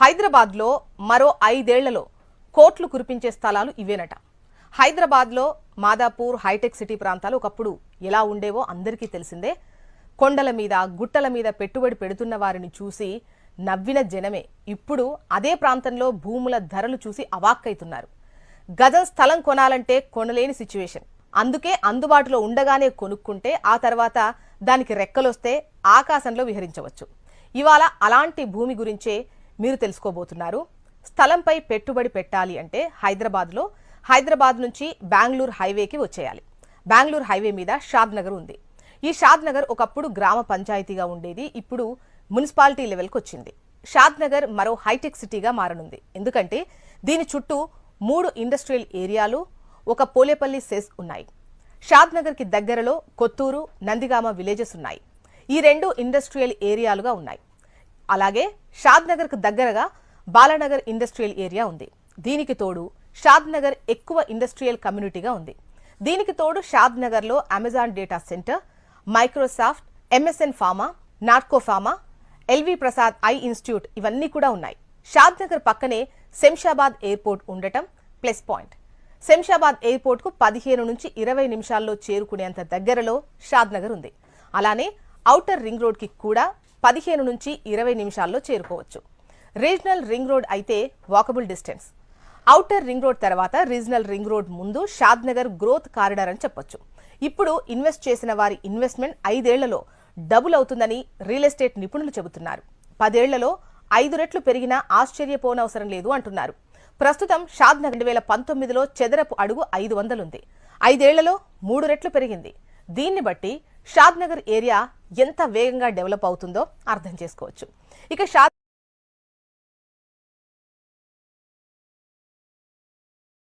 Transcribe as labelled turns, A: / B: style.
A: హైదరాబాద్లో మరో 5 ఏళ్లలో కోట్లు కురిపించే స్థలాలు ఇవేనట. హైదరాబాద్లో మాదాపూర్, హైటెక్ సిటీ ప్రాంతాలు ఒకప్పుడు ఎలా ఉండేవో అందరికీ తెలిసిందే. కొండల మీద, గుట్టల మీద పెట్టుబడి పెడుతున్న వారిని చూసి నవ్విన జనమే ఇప్పుడు అదే ప్రాంతంలో భూముల ధరలు చూసి అవాక్కైతున్నారు. గజం స్థలం కొనాలంటే కొనలేని సిచ్యువేషన్. అందుకే అందుబాటులో ఉండగానే కొనుక్కుంటే ఆ తర్వాత దానికి రెక్కలొస్తే ఆకాశంలో విహరించవచ్చు. ఇవాళ అలాంటి భూమి గురించే మీరు తెలుసుకోబోతున్నారు. స్థలంపై పెట్టుబడి పెట్టాలి అంటే హైదరాబాద్ నుంచి బెంగళూరు హైవేకి వచ్చేయాలి. బెంగళూరు హైవే మీద షాద్ నగర్ ఉంది. ఈ షాద్ నగర్ ఒకప్పుడు గ్రామ పంచాయతీగా ఉండేది. ఇప్పుడు మున్సిపాలిటీ లెవెల్కి వచ్చింది. షాద్ నగర్ మరో హైటెక్ సిటీగా మారనుంది. ఎందుకంటే దీని చుట్టూ 3 ఇండస్ట్రియల్ ఏరియాలు, ఒక పోలేపల్లి సెస్ ఉన్నాయి. షాద్ నగర్కి దగ్గరలో కొత్తూరు, నందిగామ విలేజెస్ ఉన్నాయి. ఈ 2 ఇండస్ట్రియల్ ఏరియాలుగా ఉన్నాయి. అలాగే షాద్ నగర్కు దగ్గరగా బాలానగర్ ఇండస్ట్రియల్ ఏరియా ఉంది. దీనికి తోడు షాద్ నగర్ ఎక్కువ ఇండస్ట్రియల్ కమ్యూనిటీగా ఉంది. దీనికి తోడు షాద్ నగర్లో Amazon data centre, Microsoft, MSN pharma, Natco pharma, LV Prasad eye institute ఇవన్నీ కూడా ఉన్నాయి. షాద్ నగర్ పక్కనే శంషాబాద్ ఎయిర్పోర్ట్ ఉండటం ప్లస్ పాయింట్. శంషాబాద్ ఎయిర్పోర్ట్ కు 15 నుంచి 20 నిమిషాల్లో చేరుకునేంత దగ్గరలో షాద్ నగర్ ఉంది. అలానే ఔటర్ రింగ్ రోడ్ కి కూడా 15 నుంచి 20 నిమిషాల్లో చేరుకోవచ్చు. రీజనల్ రింగ్ రోడ్ అయితే walkable distance. Outer ring road తర్వాత రీజనల్ రింగ్ రోడ్ ముందు షాద్ నగర్ గ్రోత్ కారిడార్ అని చెప్పొచ్చు. ఇప్పుడు ఇన్వెస్ట్ చేసిన వారి ఇన్వెస్ట్మెంట్ 5 ఏళ్లలో డబుల్ అవుతుందని రియల్ ఎస్టేట్ నిపుణులు చెబుతున్నారు. 10 ఏళ్లలో 5 రెట్లు పెరిగినా ఆశ్చర్యపోనవసరం లేదు అంటున్నారు. ప్రస్తుతం షాద్ నగర్ 2019లో చదరపు అడుగు 500 ఉంది. 5 ఏళ్లలో 3 రెట్లు పెరిగింది. దీన్ని బట్టి షాద్ నగర్ ఏరియా ఎంత వేగంగా డెవలప్ అవుతుందో అర్థం చేసుకోవచ్చు. ఇక షాద్